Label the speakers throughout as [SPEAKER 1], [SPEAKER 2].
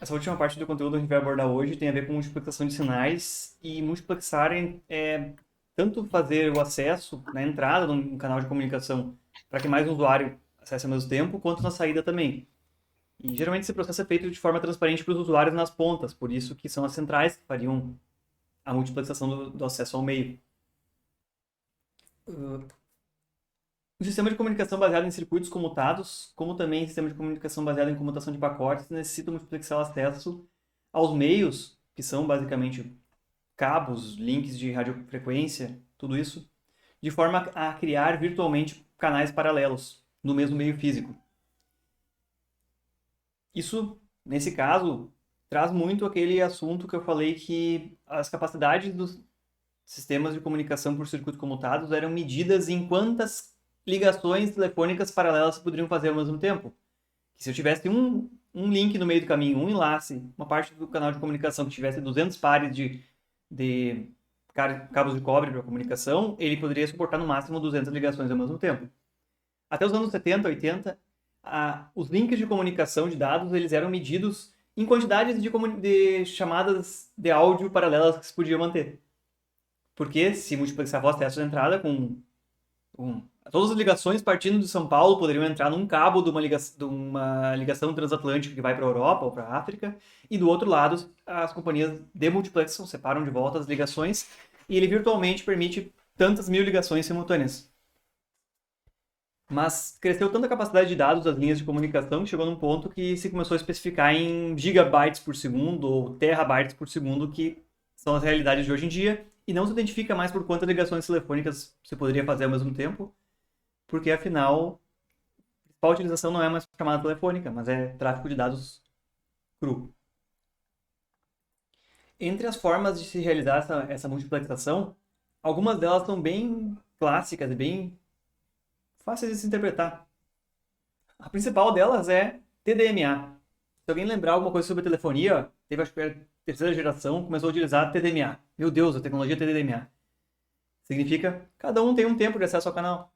[SPEAKER 1] Essa última parte do conteúdo que a gente vai abordar hoje tem a ver com multiplexação de sinais e multiplexar é tanto fazer o acesso na entrada de um canal de comunicação para que mais um usuário acesse ao mesmo tempo, quanto na saída também. E geralmente esse processo é feito de forma transparente para os usuários nas pontas, por isso que são as centrais que fariam a multiplexação do acesso ao meio. O sistema de comunicação baseado em circuitos comutados, como também o sistema de comunicação baseado em comutação de pacotes, necessitam multiplexar o acesso aos meios, que são basicamente cabos, links de radiofrequência, tudo isso, de forma a criar virtualmente canais paralelos no mesmo meio físico. Isso, nesse caso, traz muito aquele assunto que eu falei que as capacidades dos sistemas de comunicação por circuitos comutados eram medidas em quantas ligações telefônicas paralelas poderiam fazer ao mesmo tempo. Que se eu tivesse um link no meio do caminho, um enlace, uma parte do canal de comunicação que tivesse 200 pares de cabos de cobre para comunicação, ele poderia suportar no máximo 200 ligações ao mesmo tempo. Até os anos 70, 80, os links de comunicação de dados eles eram medidos em quantidades de chamadas de áudio paralelas que se podia manter. Porque se multiplexava o acesso de entrada com todas as ligações partindo de São Paulo poderiam entrar num cabo de uma ligação transatlântica que vai para a Europa ou para a África, e do outro lado as companhias de multiplexam separam de volta as ligações e ele virtualmente permite tantas mil ligações simultâneas. Mas cresceu tanta capacidade de dados das linhas de comunicação que chegou num ponto que se começou a especificar em gigabytes por segundo ou terabytes por segundo, que são as realidades de hoje em dia, e não se identifica mais por quantas ligações telefônicas você poderia fazer ao mesmo tempo, porque afinal a principal utilização não é mais chamada telefônica, mas é tráfego de dados cru. Entre as formas de se realizar essa multiplexação, algumas delas são bem clássicas e bem fáceis de se interpretar. A principal delas é TDMA. Se alguém lembrar alguma coisa sobre telefonia, teve acho que a terceira geração começou a utilizar TDMA. Meu Deus, a tecnologia TDMA. Significa cada um tem um tempo de acesso ao canal.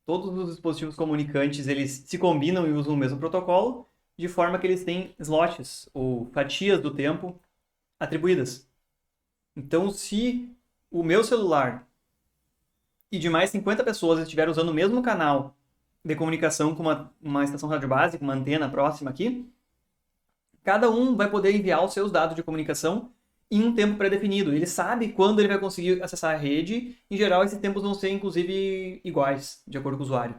[SPEAKER 1] Todos os dispositivos comunicantes eles se combinam e usam o mesmo protocolo, de forma que eles têm slots, ou fatias do tempo, atribuídas. Então, se o meu celular e de mais 50 pessoas estiverem usando o mesmo canal de comunicação com uma estação rádio base, com uma antena próxima aqui, cada um vai poder enviar os seus dados de comunicação em um tempo pré-definido. Ele sabe quando ele vai conseguir acessar a rede. Em geral, esses tempos vão ser, inclusive, iguais, de acordo com o usuário.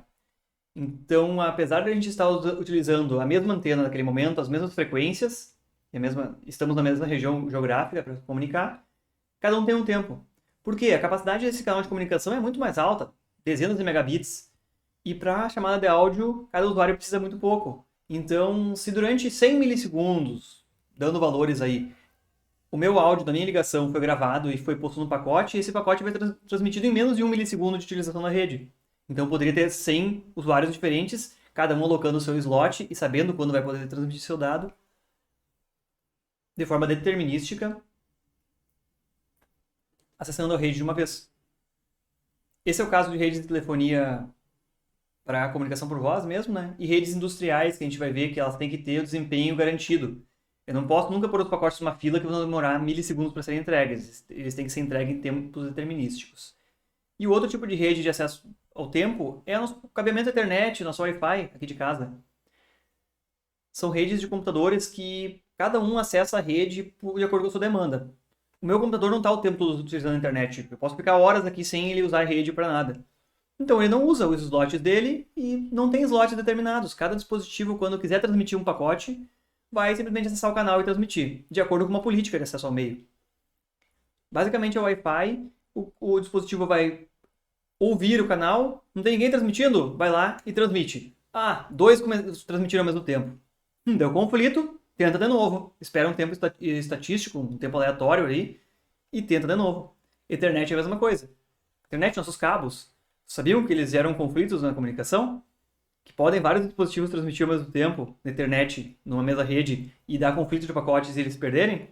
[SPEAKER 1] Então, apesar de a gente estar utilizando a mesma antena naquele momento, as mesmas frequências, estamos na mesma região geográfica para comunicar, cada um tem um tempo. Por quê? A capacidade desse canal de comunicação é muito mais alta, dezenas de megabits. E para chamada de áudio, cada usuário precisa muito pouco. Então, se durante 100 milissegundos, dando valores aí, o meu áudio da minha ligação foi gravado e foi posto no pacote, esse pacote vai ser transmitido em menos de 1 milissegundo de utilização na rede. Então, poderia ter 100 usuários diferentes, cada um alocando o seu slot e sabendo quando vai poder transmitir seu dado, de forma determinística, acessando a rede de uma vez. Esse é o caso de redes de telefonia para comunicação por voz mesmo, né? E redes industriais, que a gente vai ver que elas têm que ter o desempenho garantido. Eu não posso nunca pôr os pacotes numa fila que vão demorar milissegundos para serem entregues. Eles têm que ser entregues em tempos determinísticos. E o outro tipo de rede de acesso ao tempo é o nosso cabeamento da internet, nosso Wi-Fi aqui de casa. São redes de computadores que cada um acessa a rede de acordo com a sua demanda. O meu computador não está o tempo todo utilizando a internet. Eu posso ficar horas aqui sem ele usar a rede para nada. Então ele não usa os slots dele e não tem slots determinados. Cada dispositivo, quando quiser transmitir um pacote, vai simplesmente acessar o canal e transmitir, de acordo com uma política de acesso ao meio. Basicamente é o Wi-Fi, o dispositivo vai ouvir o canal, não tem ninguém transmitindo, vai lá e transmite. Ah, dois transmitiram ao mesmo tempo. Deu conflito, tenta de novo. Espera um tempo estatístico, um tempo aleatório aí, e tenta de novo. Ethernet é a mesma coisa. Internet, nossos cabos, sabiam que eles geram conflitos na comunicação? Que podem vários dispositivos transmitir ao mesmo tempo na internet, numa mesma rede, e dar conflito de pacotes e eles perderem?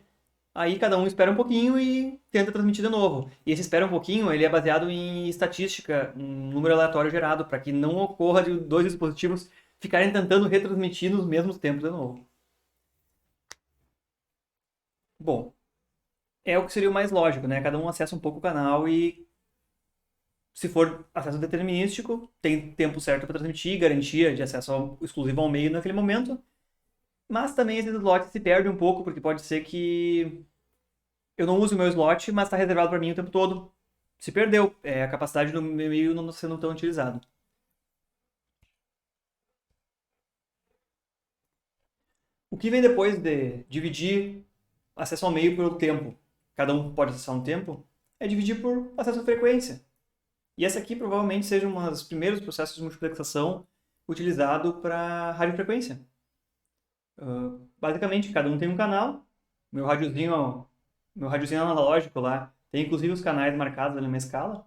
[SPEAKER 1] Aí cada um espera um pouquinho e tenta transmitir de novo. E esse espera um pouquinho, ele é baseado em estatística, um número aleatório gerado, para que não ocorra de dois dispositivos ficarem tentando retransmitir nos mesmos tempos de novo. Bom, é o que seria o mais lógico, né? Cada um acessa um pouco o canal e, se for acesso determinístico, tem tempo certo para transmitir, garantia de acesso exclusivo ao meio naquele momento. Mas também esse slot se perde um pouco, porque pode ser que eu não use o meu slot, mas está reservado para mim o tempo todo. Se perdeu, a capacidade do meu e-mail não sendo tão utilizado. O que vem depois de dividir acesso ao e-mail pelo tempo? Cada um pode acessar um tempo, é dividir por acesso à frequência. E essa aqui provavelmente seja um dos primeiros processos de multiplexação utilizado para radiofrequência. Basicamente, cada um tem um canal, meu rádiozinho analógico lá, tem inclusive os canais marcados ali na minha escala,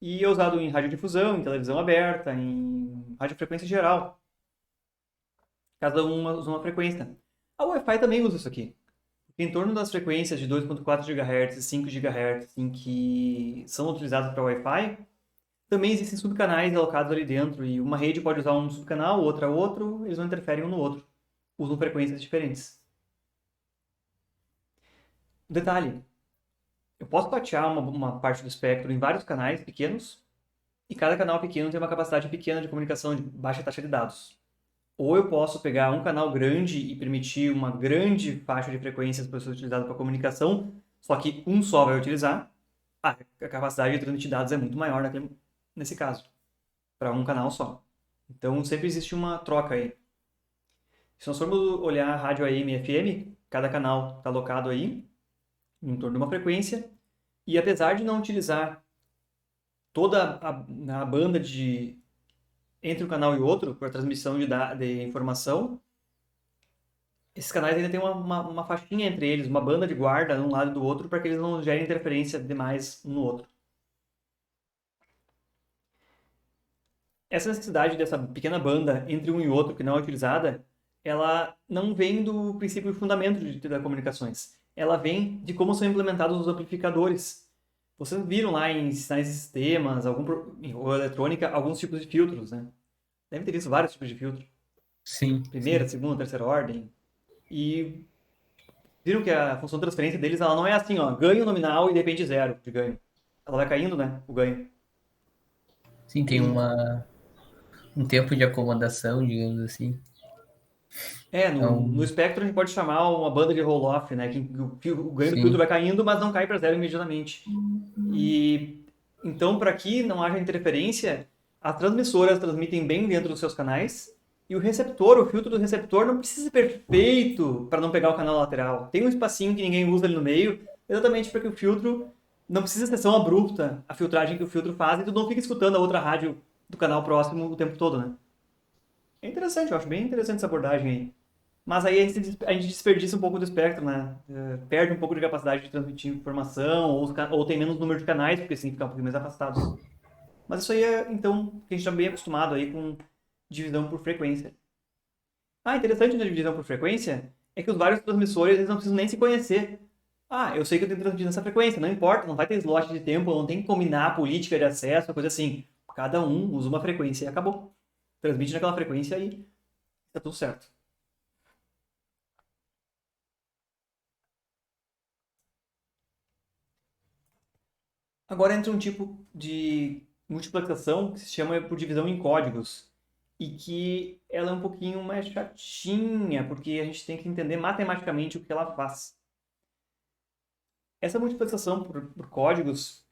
[SPEAKER 1] e é usado em radiodifusão, em televisão aberta, em radiofrequência geral. Cada uma usa uma frequência. A Wi-Fi também usa isso aqui. Em torno das frequências de 2.4 GHz e 5 GHz em que são utilizadas para Wi-Fi, também existem subcanais alocados ali dentro, e uma rede pode usar um subcanal, outra outro, eles não interferem um no outro. Usam frequências diferentes. Detalhe, eu posso fatiar uma parte do espectro em vários canais pequenos, e cada canal pequeno tem uma capacidade pequena de comunicação de baixa taxa de dados. Ou eu posso pegar um canal grande e permitir uma grande faixa de frequências para ser utilizada para comunicação, só que um só vai utilizar. A capacidade de transmitir dados é muito maior nesse caso, para um canal só. Então sempre existe uma troca aí. Se nós formos olhar a rádio AM e FM, cada canal está alocado aí, em torno de uma frequência, e apesar de não utilizar toda a banda entre um canal e outro para transmissão de informação, esses canais ainda têm uma faixinha entre eles, uma banda de guarda de um lado e do outro, para que eles não gerem interferência demais um no outro. Essa necessidade dessa pequena banda entre um e outro que não é utilizada, ela não vem do princípio e fundamento de telecomunicações. Ela vem de como são implementados os amplificadores. Vocês viram lá em sinais de sistemas, ou eletrônica, alguns tipos de filtros, né? Deve ter visto vários tipos de filtro.
[SPEAKER 2] Sim,
[SPEAKER 1] Primeira,
[SPEAKER 2] sim.
[SPEAKER 1] segunda, terceira ordem. E viram que a função de transferência deles ela não é assim, ó, ganho nominal e de repente zero de ganho. Ela vai caindo, né, o ganho.
[SPEAKER 2] Sim, tem
[SPEAKER 1] E,
[SPEAKER 2] um tempo de acomodação, digamos assim.
[SPEAKER 1] no
[SPEAKER 2] Então,
[SPEAKER 1] espectro a gente pode chamar uma banda de roll-off, né, que o ganho do filtro
[SPEAKER 2] sim,
[SPEAKER 1] vai caindo, mas não cai para zero imediatamente. E então, para que não haja interferência, as transmissoras transmitem bem dentro dos seus canais e o filtro do receptor não precisa ser perfeito para não pegar o canal lateral. Tem um espacinho que ninguém usa ali no meio, exatamente para que o filtro não precisa ser tão abrupta a filtragem que o filtro faz e tu não fica escutando a outra rádio do canal próximo o tempo todo, né? É interessante, eu acho bem interessante essa abordagem aí. Mas aí a gente desperdiça um pouco do espectro, né? Perde um pouco de capacidade de transmitir informação, ou tem menos número de canais, porque assim fica um pouquinho mais afastados. Mas isso aí é, então, que a gente está bem acostumado aí com divisão por frequência. Ah, interessante na divisão por frequência é que os vários transmissores eles não precisam nem se conhecer. Ah, eu sei que eu tenho que transmitir nessa frequência, não importa, não vai ter slot de tempo, não tem que combinar a política de acesso, coisa assim. Cada um usa uma frequência e acabou. Transmite naquela frequência e tá tudo certo. Agora entra um tipo de multiplexação que se chama por divisão em códigos e que ela é um pouquinho mais chatinha, porque a gente tem que entender matematicamente o que ela faz. Essa multiplexação por códigos,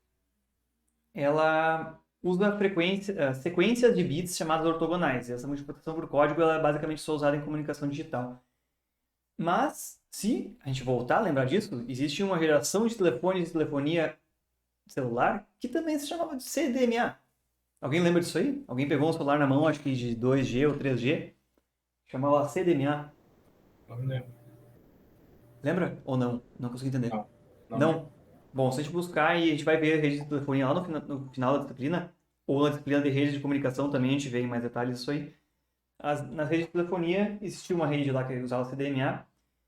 [SPEAKER 1] ela usa sequências de bits chamadas ortogonais. E essa multiplexação por código ela é basicamente só usada em comunicação digital. Mas, se a gente voltar a lembrar disso, existe uma geração de telefones de telefonia celular que também se chamava de CDMA. Alguém lembra disso aí? Alguém pegou um celular na mão, acho que de 2G ou 3G, chamava CDMA.
[SPEAKER 3] Não me lembro.
[SPEAKER 1] Lembra? Ou não? Não consegui entender.
[SPEAKER 3] Não, não lembro.
[SPEAKER 1] Não? Bom, se a gente buscar e a gente vai ver a rede de telefonia lá no final da disciplina, ou na disciplina de rede de comunicação também a gente vê em mais detalhes isso aí. Nas redes de telefonia existia uma rede lá que usava CDMA.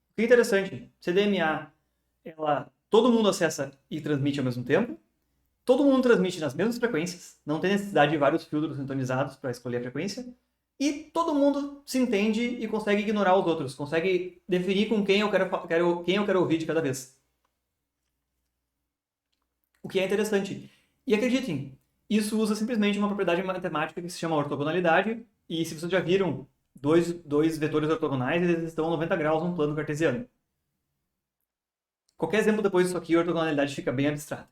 [SPEAKER 1] O que é interessante, CDMA, todo mundo acessa e transmite ao mesmo tempo, todo mundo transmite nas mesmas frequências, não tem necessidade de vários filtros sintonizados para escolher a frequência, e todo mundo se entende e consegue ignorar os outros, consegue definir com quem eu quero ouvir de cada vez. O que é interessante. E acreditem, isso usa simplesmente uma propriedade matemática que se chama ortogonalidade, e se vocês já viram dois vetores ortogonais, eles estão a 90 graus num plano cartesiano. Qualquer exemplo depois disso aqui, a ortogonalidade fica bem abstrata.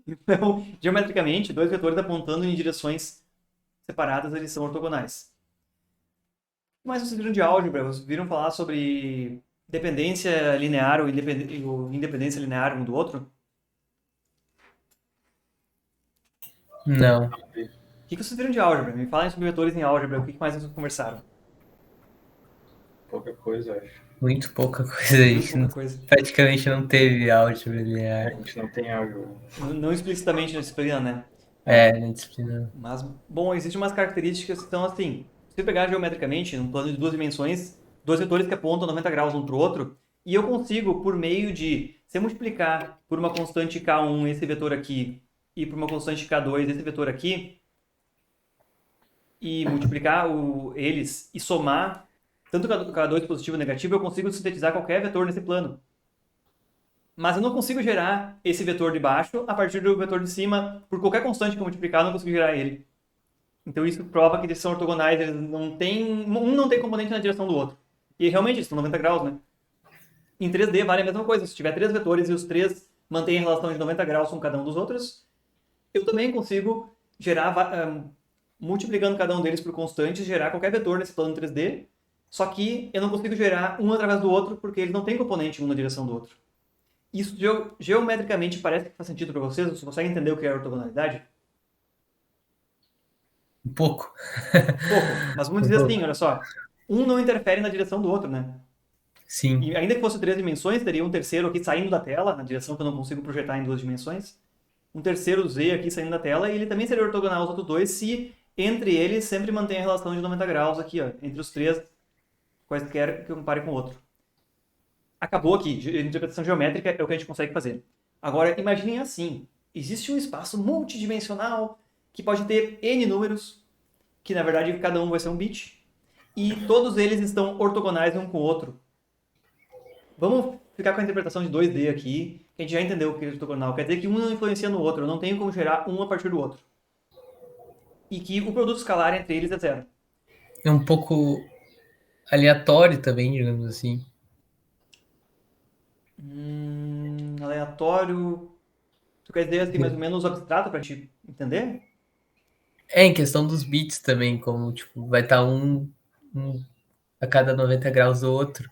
[SPEAKER 1] Então, geometricamente, dois vetores apontando em direções separadas, eles são ortogonais. O que mais vocês viram de álgebra? Vocês viram falar sobre dependência linear ou independência linear um do outro?
[SPEAKER 2] Não.
[SPEAKER 1] O que vocês viram de álgebra? Me falem sobre vetores em álgebra. O que mais vocês conversaram?
[SPEAKER 3] Pouca coisa, acho.
[SPEAKER 2] Muito pouca coisa. A
[SPEAKER 1] Muito
[SPEAKER 2] gente
[SPEAKER 1] pouca coisa.
[SPEAKER 2] praticamente não teve álgebra
[SPEAKER 3] A
[SPEAKER 2] linear.
[SPEAKER 3] gente não tem álgebra.
[SPEAKER 1] Não explicitamente na disciplina, né?
[SPEAKER 2] Na disciplina.
[SPEAKER 1] Mas, bom, existem umas características que estão assim. Se eu pegar geometricamente, num plano de duas dimensões, dois vetores que apontam 90 graus um para o outro, e eu consigo, por meio de, se eu multiplicar por uma constante K1 esse vetor aqui, e por uma constante K2 esse vetor aqui, e multiplicar eles e somar tanto K2 positivo e negativo, eu consigo sintetizar qualquer vetor nesse plano. Mas eu não consigo gerar esse vetor de baixo a partir do vetor de cima. Por qualquer constante que eu multiplicar, eu não consigo gerar ele. Então isso prova que eles são ortogonais, eles não têm, um não tem componente na direção do outro. E realmente, eles são 90 graus, né? Em 3D vale a mesma coisa. Se tiver três vetores e os três mantêm a relação de 90 graus com cada um dos outros, eu também consigo gerar, multiplicando cada um deles por constantes, gerar qualquer vetor nesse plano 3D. Só que eu não consigo gerar um através do outro porque eles não têm componente um na direção do outro. Isso geometricamente parece que faz sentido para vocês? Vocês conseguem entender o que é ortogonalidade?
[SPEAKER 2] Um pouco.
[SPEAKER 1] Pouco, mas vamos dizer assim, olha só. Um não interfere na direção do outro, né?
[SPEAKER 2] Sim.
[SPEAKER 1] E ainda que fosse três dimensões, teria um terceiro aqui saindo da tela, na direção que eu não consigo projetar em duas dimensões. Um terceiro Z aqui saindo da tela, e ele também seria ortogonal aos outros dois se entre eles sempre mantém a relação de 90 graus aqui, ó, entre os três, quaisquer que eu compare com o outro. Acabou aqui. Interpretação geométrica é o que a gente consegue fazer. Agora, imaginem assim. Existe um espaço multidimensional que pode ter N números, que na verdade cada um vai ser um bit, e todos eles estão ortogonais um com o outro. Vamos ficar com a interpretação de 2D aqui, que a gente já entendeu o que é ortogonal. Quer dizer que um não influencia no outro, eu não tenho como gerar um a partir do outro. E que o produto escalar entre eles é zero.
[SPEAKER 2] É um pouco aleatório também, digamos assim.
[SPEAKER 1] Aleatório. Tu quer dizer assim, mais ou menos abstrato pra te entender?
[SPEAKER 2] Em questão dos bits também, como tipo, vai estar um a cada 90 graus do outro,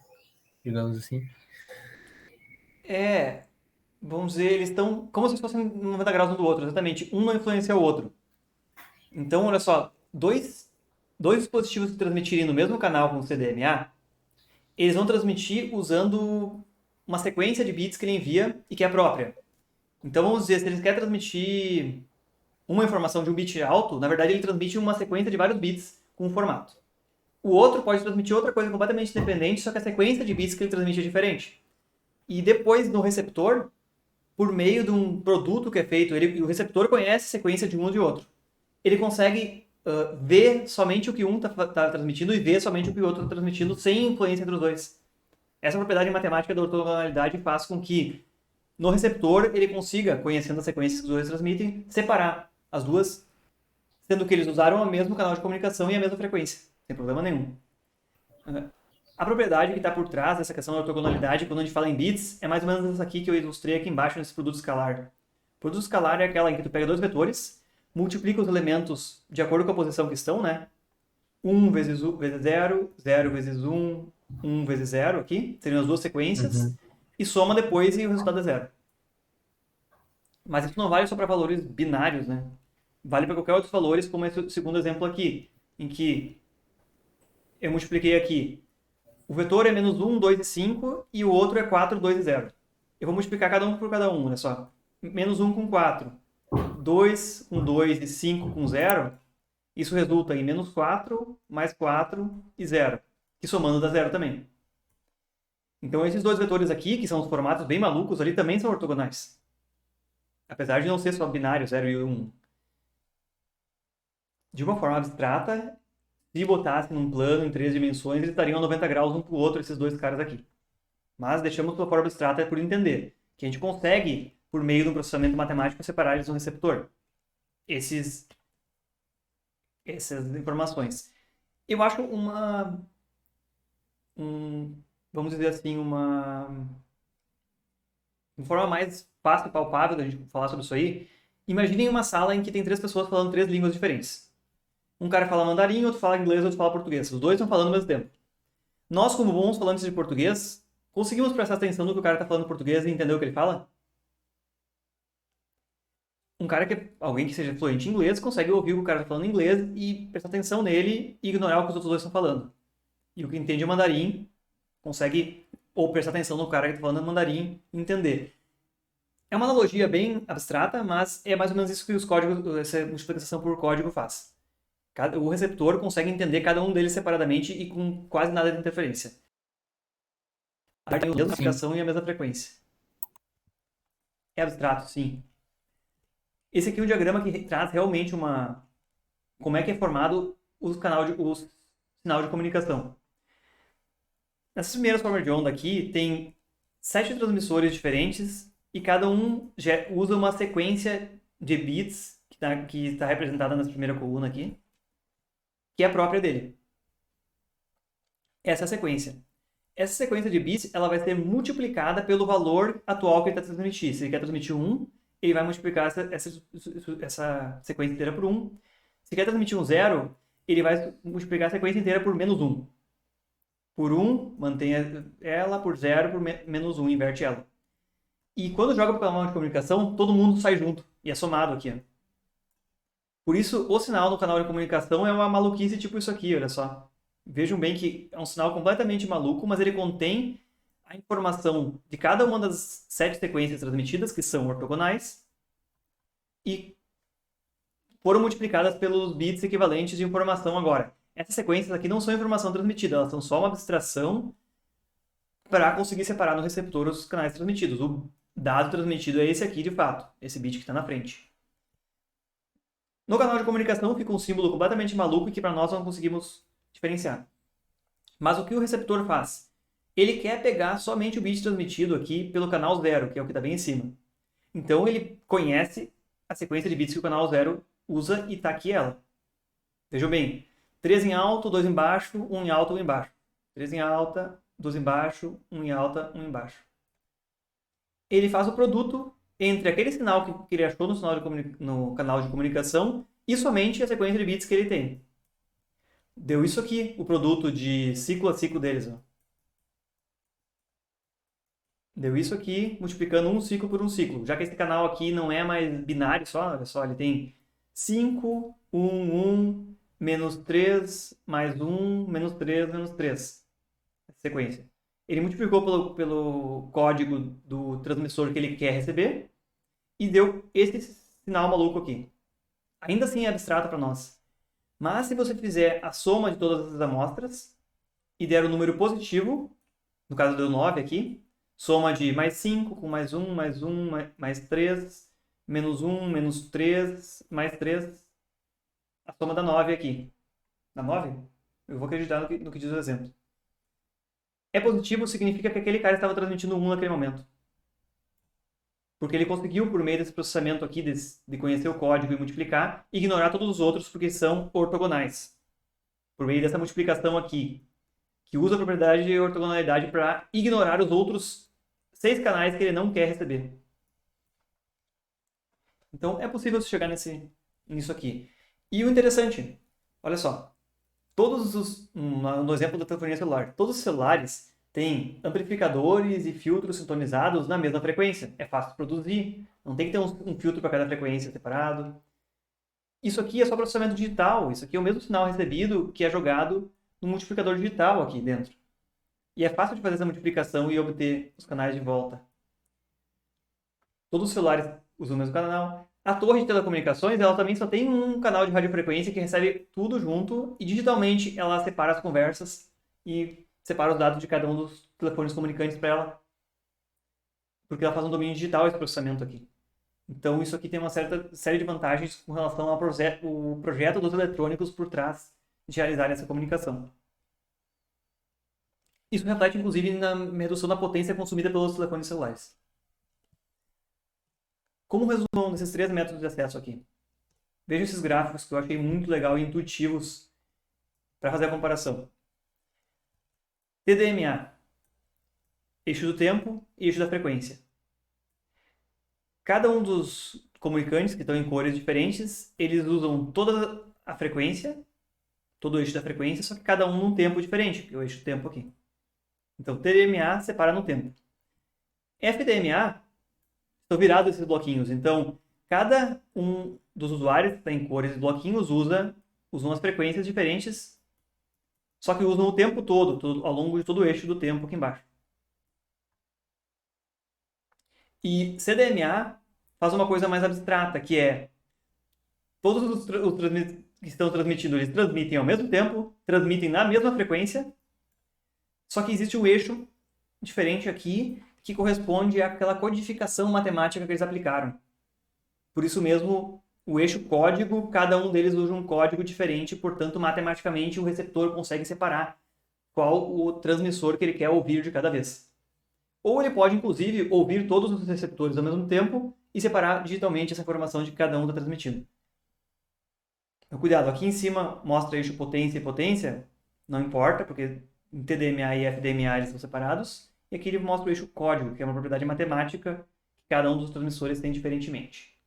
[SPEAKER 2] digamos assim.
[SPEAKER 1] Vamos dizer, eles estão como se fossem 90 graus um do outro, exatamente. Um não influencia o outro. Então, olha só, dois dispositivos que transmitirem no mesmo canal com o CDMA, eles vão transmitir usando uma sequência de bits que ele envia e que é própria. Então, vamos dizer, se eles querem transmitir uma informação de um bit alto, na verdade ele transmite uma sequência de vários bits com um formato. O outro pode transmitir outra coisa completamente independente, só que a sequência de bits que ele transmite é diferente. E depois, no receptor, por meio de um produto que é feito, o receptor conhece a sequência de um ou de outro. Ele consegue ver somente o que um está transmitindo e ver somente o que o outro está transmitindo sem influência entre os dois. Essa propriedade matemática da ortogonalidade faz com que no receptor ele consiga, conhecendo as sequências que os dois transmitem, separar as duas, sendo que eles usaram o mesmo canal de comunicação e a mesma frequência, sem problema nenhum. A propriedade que está por trás dessa questão da ortogonalidade, quando a gente fala em bits, é mais ou menos essa aqui que eu ilustrei aqui embaixo nesse produto escalar. O produto escalar é aquela em que tu pega dois vetores, multiplica os elementos de acordo com a posição que estão, né? 1 vezes 0, 0 vezes 1, 1 vezes 0 aqui, seriam as duas sequências, e soma depois e o resultado é 0. Mas isso não vale só para valores binários, né? Vale para qualquer outros valores, como esse segundo exemplo aqui, em que eu multipliquei aqui. O vetor é menos 1, 2 e 5, e o outro é 4, 2 e 0. Eu vou multiplicar cada um por cada um, olha só. Menos 1 com 4, 2 com 2 e 5 com 0, isso resulta em menos 4, mais 4 e 0, que somando dá 0 também. Então esses dois vetores aqui, que são os formatos bem malucos ali, também são ortogonais. Apesar de não ser só binário, 0 e 1. De uma forma abstrata, se botasse num plano em 3 dimensões, eles estariam a 90 graus um pro outro, esses dois caras aqui. Mas deixamos pela forma abstrata por entender que a gente consegue, por meio do processamento matemático, separar eles no receptor. Essas informações. Eu acho vamos dizer assim, uma forma mais fácil e palpável da gente falar sobre isso aí. Imaginem uma sala em que tem 3 pessoas falando 3 línguas diferentes. Um cara fala mandarim, outro fala inglês, outro fala português. Os dois estão falando ao mesmo tempo. Nós, como bons falantes de português, conseguimos prestar atenção no que o cara está falando em português e entender o que ele fala? Alguém que seja fluente em inglês consegue ouvir o que o cara está falando em inglês e prestar atenção nele e ignorar o que os outros dois estão falando. E o que entende o mandarim consegue ou prestar atenção no cara que está falando em mandarim e entender. É uma analogia bem abstrata, mas é mais ou menos isso que essa multiplicação por código faz. O receptor consegue entender cada um deles separadamente e com quase nada de interferência. Aí tem a mesma multiplicação e a mesma frequência. É abstrato, sim. Esse aqui é um diagrama que traz realmente como é que é formado o sinal de comunicação. Nessas primeiras formas de onda aqui, tem 7 transmissores diferentes e cada um usa uma sequência de bits que está representada nessa primeira coluna aqui, que é a própria dele. Essa é a sequência. Essa sequência de bits ela vai ser multiplicada pelo valor atual que ele está transmitindo. Se ele quer transmitir 1, ele vai multiplicar essa sequência inteira por 1. Se quer transmitir um 0, ele vai multiplicar a sequência inteira por menos 1. Por 1, mantém ela, por 0, por menos 1, inverte ela. E quando joga para o canal de comunicação, todo mundo sai junto. E é somado aqui. Ó. Por isso, o sinal no canal de comunicação é uma maluquice tipo isso aqui, olha só. Vejam bem que é um sinal completamente maluco, mas ele contém a informação de cada uma das 7 sequências transmitidas, que são ortogonais, e foram multiplicadas pelos bits equivalentes de informação agora. Essas sequências aqui não são informação transmitida, elas são só uma abstração para conseguir separar no receptor os canais transmitidos. O dado transmitido é esse aqui, de fato, esse bit que está na frente. No canal de comunicação fica um símbolo completamente maluco que para nós não conseguimos diferenciar. Mas o que o receptor faz? Ele quer pegar somente o bit transmitido aqui pelo canal 0, que é o que está bem em cima. Então ele conhece a sequência de bits que o canal 0 usa e está aqui ela. Vejam bem, 3 em alto, 2 em baixo, 1 em alto, 1 em baixo. 3 em alta, 2 em baixo, 1 em alta, 1 em baixo. Ele faz o produto entre aquele sinal que ele achou no canal de comunicação e somente a sequência de bits que ele tem. Deu isso aqui, o produto de ciclo a ciclo deles. Ó. Deu isso aqui, multiplicando um ciclo por um ciclo. Já que esse canal aqui não é mais binário só, olha só, ele tem 5, 1, 1, menos 3, mais 1, menos 3, menos 3. Sequência. Ele multiplicou pelo código do transmissor que ele quer receber e deu esse sinal maluco aqui. Ainda assim é abstrato para nós. Mas se você fizer a soma de todas as amostras e der o número positivo, no caso deu 9 aqui, soma de mais 5 com mais 1, mais 3, menos 1, menos 3, mais 3, a soma dá 9 aqui. Dá 9? Eu vou acreditar no que diz o exemplo. É positivo significa que aquele cara estava transmitindo 1 naquele momento. Porque ele conseguiu, por meio desse processamento aqui, de conhecer o código e multiplicar, ignorar todos os outros porque são ortogonais. Por meio dessa multiplicação aqui, que usa a propriedade de ortogonalidade para ignorar os outros 6 canais que ele não quer receber. Então, é possível chegar nisso aqui. E o interessante, olha só, no exemplo da telefonia celular, todos os celulares têm amplificadores e filtros sintonizados na mesma frequência. É fácil de produzir, não tem que ter um filtro para cada frequência separado. Isso aqui é só processamento digital, isso aqui é o mesmo sinal recebido que é jogado no multiplicador digital aqui dentro. E é fácil de fazer essa multiplicação e obter os canais de volta. Todos os celulares usam o mesmo canal. A torre de telecomunicações, ela também só tem um canal de radiofrequência que recebe tudo junto e digitalmente ela separa as conversas e separa os dados de cada um dos telefones comunicantes para ela. Porque ela faz um domínio digital esse processamento aqui. Então isso aqui tem uma certa série de vantagens com relação ao projeto dos eletrônicos por trás de realizar essa comunicação. Isso reflete, inclusive, na redução da potência consumida pelos telefones celulares. Como resumão desses 3 métodos de acesso aqui? Veja esses gráficos que eu achei muito legal e intuitivos para fazer a comparação. TDMA, eixo do tempo e eixo da frequência. Cada um dos comunicantes, que estão em cores diferentes, eles usam toda a frequência, todo o eixo da frequência, só que cada um num tempo diferente, que é o eixo do tempo aqui. Então, TDMA separa no tempo. FDMA estão virados esses bloquinhos. Então, cada um dos usuários que está em cores e bloquinhos usam as frequências diferentes, só que usam o tempo todo, ao longo de todo o eixo do tempo aqui embaixo. E CDMA faz uma coisa mais abstrata, que é todos os que estão transmitindo, eles transmitem ao mesmo tempo, transmitem na mesma frequência, só que existe um eixo diferente aqui que corresponde àquela codificação matemática que eles aplicaram. Por isso mesmo, o eixo código, cada um deles usa um código diferente, portanto, matematicamente, o receptor consegue separar qual o transmissor que ele quer ouvir de cada vez. Ou ele pode, inclusive, ouvir todos os receptores ao mesmo tempo e separar digitalmente essa informação de que cada um está transmitindo. Então, cuidado, aqui em cima mostra eixo potência e potência, não importa, porque em TDMA e FDMA eles são separados, e aqui ele mostra o eixo código, que é uma propriedade matemática que cada um dos transmissores tem diferentemente.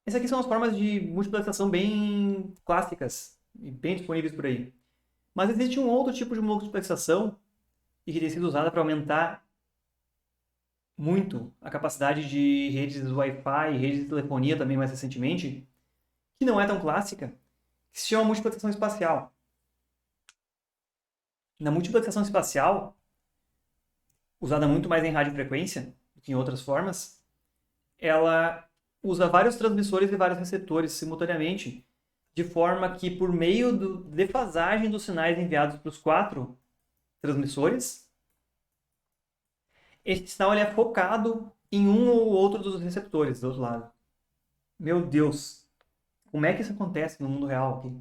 [SPEAKER 1] Essas aqui são as formas de multiplexação bem clássicas e bem disponíveis por aí. Mas existe um outro tipo de multiplexação e que tem sido usada para aumentar muito a capacidade de redes Wi-Fi e redes de telefonia também mais recentemente, que não é tão clássica, que se chama multiplexação espacial. Na multiplexação espacial, usada muito mais em radiofrequência do que em outras formas, ela usa vários transmissores e vários receptores simultaneamente, de forma que, por meio da defasagem dos sinais enviados para os 4 transmissores, esse sinal ele é focado em um ou outro dos receptores do outro lado. Meu Deus! Como é que isso acontece no mundo real aqui?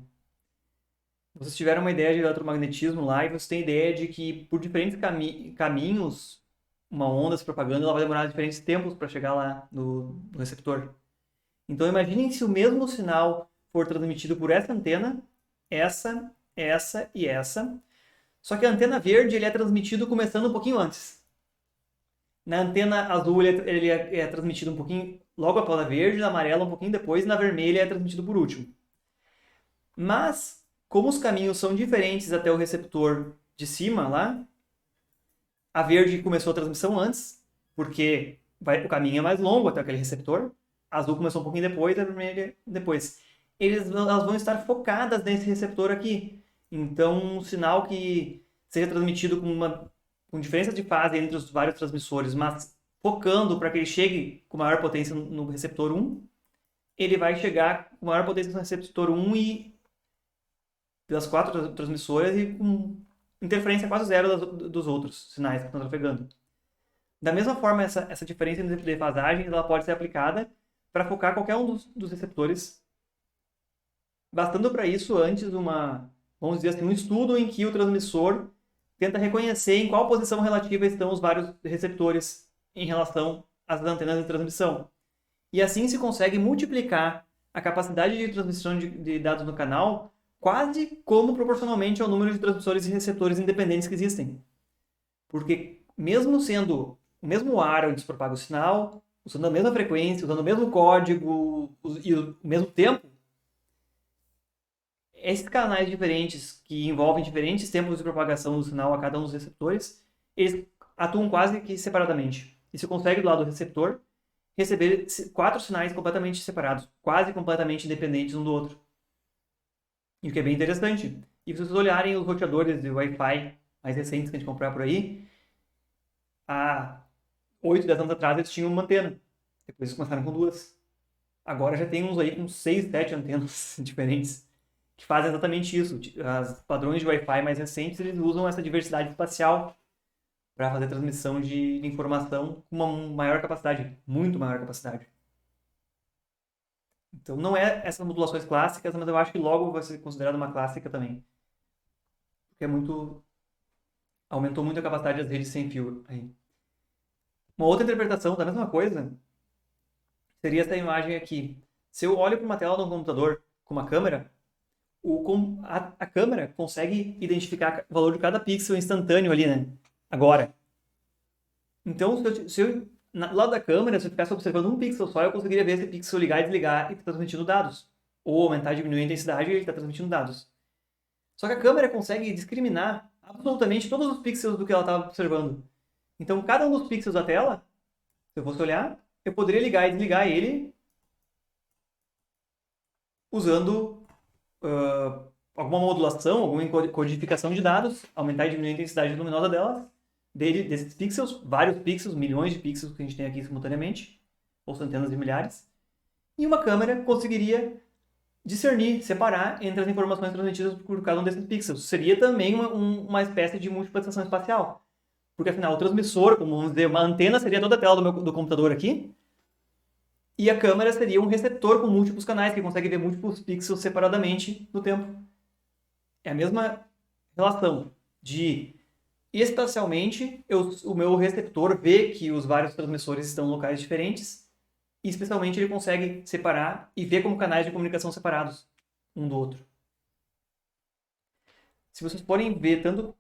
[SPEAKER 1] Vocês tiveram uma ideia de eletromagnetismo lá e vocês têm ideia de que por diferentes caminhos uma onda se propagando, ela vai demorar diferentes tempos para chegar lá no receptor. Então imaginem se o mesmo sinal for transmitido por essa antena, essa e essa, só que a antena verde ele é transmitido começando um pouquinho antes. Na antena azul ele é transmitido um pouquinho logo após a verde, na amarela um pouquinho depois, e na vermelha é transmitido por último. Mas, como os caminhos são diferentes até o receptor de cima lá, a verde começou a transmissão antes, porque o caminho é mais longo até aquele receptor. A azul começou um pouquinho depois, a vermelha depois. Elas vão estar focadas nesse receptor aqui. Então, um sinal que seja transmitido com diferença de fase entre os vários transmissores, mas focando para que ele chegue com maior potência no receptor 1, ele vai chegar com maior potência no receptor 1 e pelas 4 transmissoras e com interferência quase zero dos outros sinais que estão trafegando. Da mesma forma, essa diferença de defasagem ela pode ser aplicada para focar qualquer um dos receptores, bastando para isso antes vamos dizer assim, um estudo em que o transmissor tenta reconhecer em qual posição relativa estão os vários receptores em relação às antenas de transmissão. E assim se consegue multiplicar a capacidade de transmissão de dados no canal quase como proporcionalmente ao número de transmissores e receptores independentes que existem. Porque mesmo sendo o mesmo ar onde se propaga o sinal, usando a mesma frequência, usando o mesmo código e o mesmo tempo, esses canais diferentes, que envolvem diferentes tempos de propagação do sinal a cada um dos receptores, eles atuam quase que separadamente. E se consegue do lado do receptor receber 4 sinais completamente separados, quase completamente independentes um do outro. E o que é bem interessante. E se vocês olharem os roteadores de Wi-Fi mais recentes que a gente comprar por aí, há 8, 10 anos atrás eles tinham uma antena. Depois eles começaram com 2. Agora já tem uns aí com 6, 7 antenas diferentes que fazem exatamente isso. Os padrões de Wi-Fi mais recentes eles usam essa diversidade espacial para fazer transmissão de informação com uma maior capacidade, muito maior capacidade. Então não é essas modulações clássicas, mas eu acho que logo vai ser considerado uma clássica também. Porque aumentou muito a capacidade das redes sem fio aí. Uma outra interpretação da mesma coisa seria essa imagem aqui. Se eu olho para uma tela de um computador com uma câmera, a câmera consegue identificar o valor de cada pixel instantâneo ali, né? Agora. Então, do lado da câmera, se eu ficasse observando um pixel só, eu conseguiria ver esse pixel ligar e desligar e tá transmitindo dados. Ou aumentar e diminuir a intensidade e ele está transmitindo dados. Só que a câmera consegue discriminar absolutamente todos os pixels do que ela está observando. Então, cada um dos pixels da tela, se eu fosse olhar, eu poderia ligar e desligar ele usando alguma modulação, alguma codificação de dados, aumentar e diminuir a intensidade luminosa delas, desses pixels, vários pixels, milhões de pixels que a gente tem aqui simultaneamente, ou centenas de milhares. E uma câmera conseguiria discernir, separar entre as informações transmitidas por cada um desses pixels. Seria também uma espécie de multiplexação espacial. Porque, afinal, o transmissor, como vamos dizer, uma antena seria toda a tela do computador aqui, e a câmera seria um receptor com múltiplos canais, que consegue ver múltiplos pixels separadamente no tempo. É a mesma relação de, espacialmente, o meu receptor vê que os vários transmissores estão em locais diferentes, e especialmente ele consegue separar e ver como canais de comunicação separados um do outro. Se vocês forem ver tanto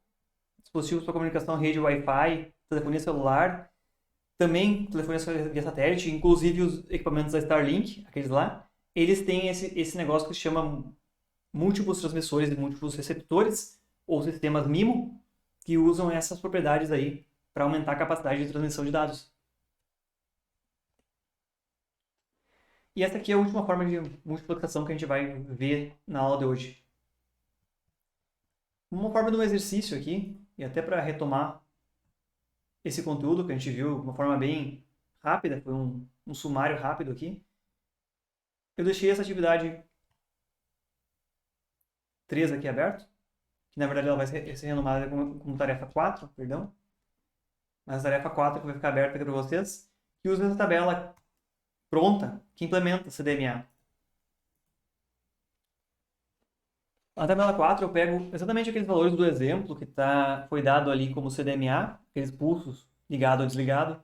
[SPEAKER 1] dispositivos para comunicação rede Wi-Fi, telefonia celular, também telefonia via satélite, inclusive os equipamentos da Starlink, aqueles lá, eles têm esse negócio que se chama múltiplos transmissores e múltiplos receptores, ou sistemas MIMO, que usam essas propriedades aí para aumentar a capacidade de transmissão de dados. E essa aqui é a última forma de multiplexação que a gente vai ver na aula de hoje. Uma forma de um exercício aqui, e até para retomar esse conteúdo que a gente viu de uma forma bem rápida, foi um sumário rápido aqui. Eu deixei essa atividade 3 aqui aberto, que na verdade ela vai ser renomada como tarefa 4, perdão. Mas a tarefa 4 que vai ficar aberta aqui para vocês, que usa essa tabela pronta que implementa CDMA. Na tabela 4 eu pego exatamente aqueles valores do exemplo que foi dado ali como CDMA, aqueles pulsos ligado ou desligado,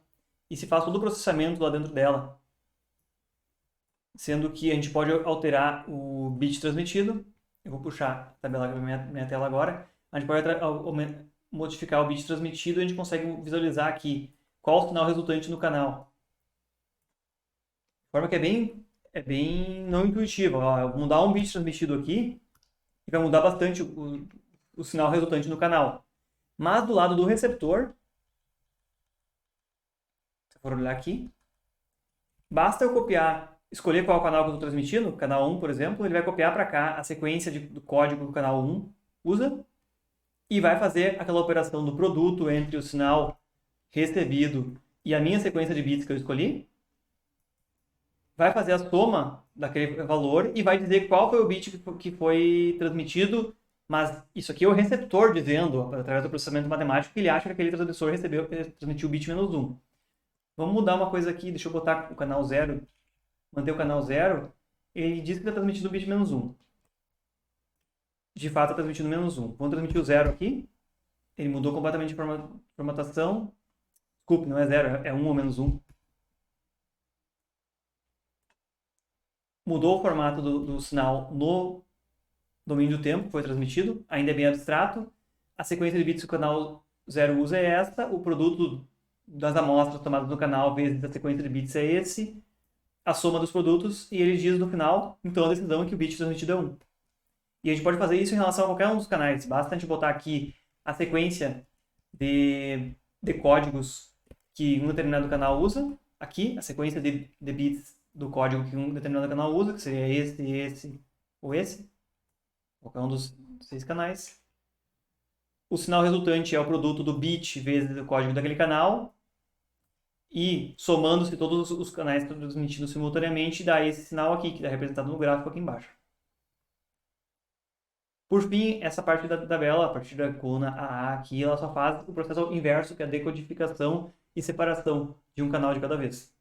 [SPEAKER 1] e se faz todo o processamento lá dentro dela. Sendo que a gente pode alterar o bit transmitido. Eu vou puxar a tabela para minha tela agora. A gente pode modificar o bit transmitido e a gente consegue visualizar aqui qual o sinal resultante no canal. De forma que é bem não intuitiva. Eu vou mudar um bit transmitido aqui e vai mudar bastante o sinal resultante no canal. Mas do lado do receptor, se eu for olhar aqui, basta eu escolher qual canal que eu estou transmitindo, canal 1, por exemplo, ele vai copiar para cá a sequência do código que o canal 1 usa e vai fazer aquela operação do produto entre o sinal recebido e a minha sequência de bits que eu escolhi, vai fazer a soma daquele valor e vai dizer qual foi o bit que foi transmitido, mas isso aqui é o receptor dizendo, através do processamento matemático, que ele acha que aquele transmissor transmitiu o bit menos 1. Vamos mudar uma coisa aqui, deixa eu botar o canal 0, manter o canal 0, ele diz que está transmitindo o bit menos 1. De fato está transmitindo menos 1. Vamos transmitir o 0 aqui, ele mudou completamente a formatação, desculpe, não é 0, é 1 ou menos 1. Mudou o formato do sinal no domínio do tempo que foi transmitido, ainda é bem abstrato. A sequência de bits que o canal 0 usa é essa, o produto das amostras tomadas no canal vezes a sequência de bits é esse, a soma dos produtos, e ele diz no final, então a decisão é que o bit transmitido é 1. E a gente pode fazer isso em relação a qualquer um dos canais. Basta a gente botar aqui a sequência de códigos que um determinado canal usa, aqui, a sequência de bits do código que um determinado canal usa, que seria esse ou esse, qualquer um dos 6 canais. O sinal resultante é o produto do bit vezes o código daquele canal, e somando-se todos os canais transmitidos simultaneamente, dá esse sinal aqui, que está representado no gráfico aqui embaixo. Por fim, essa parte da tabela, a partir da coluna AA aqui, ela só faz o processo inverso, que é a decodificação e separação de um canal de cada vez.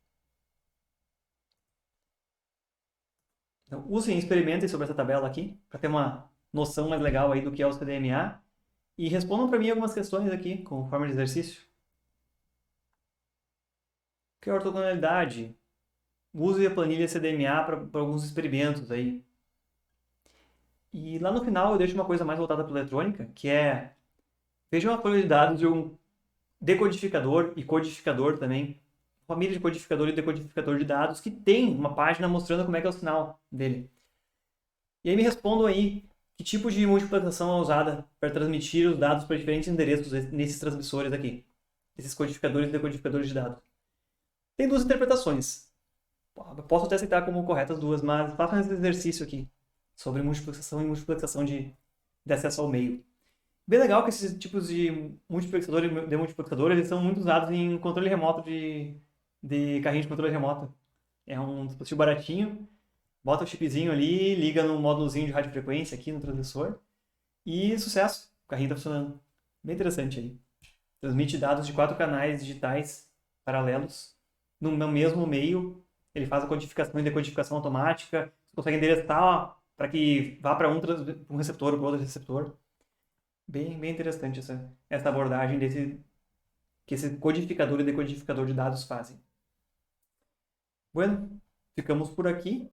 [SPEAKER 1] Então, usem e experimentem sobre essa tabela aqui, para ter uma noção mais legal aí do que é o CDMA. E respondam para mim algumas questões aqui, com forma de exercício. O que é ortogonalidade? Use a planilha CDMA para alguns experimentos aí. E lá no final eu deixo uma coisa mais voltada para eletrônica, que é vejam a folha de dados de um decodificador e codificador também, família de codificador e decodificador de dados, que tem uma página mostrando como é que é o sinal dele. E aí me respondam aí que tipo de multiplexação é usada para transmitir os dados para diferentes endereços nesses transmissores aqui, esses codificadores e decodificadores de dados. Tem duas interpretações. Posso até aceitar como corretas duas, mas façam esse exercício aqui sobre multiplexação e multiplexação de acesso ao meio. Bem legal que esses tipos de multiplexador e demultiplexador, eles são muito usados em controle remoto de carrinho de controle remoto. É um dispositivo baratinho, bota o chipzinho ali, liga no módulozinho de radiofrequência aqui no transmissor e sucesso, o carrinho está funcionando. Bem interessante aí. Transmite dados de 4 canais digitais paralelos no mesmo meio. Ele faz a codificação e decodificação automática. Você consegue endereçar para que vá para um receptor ou para outro receptor. Bem interessante essa abordagem que esse codificador e decodificador de dados fazem. Bueno, ficamos por aqui.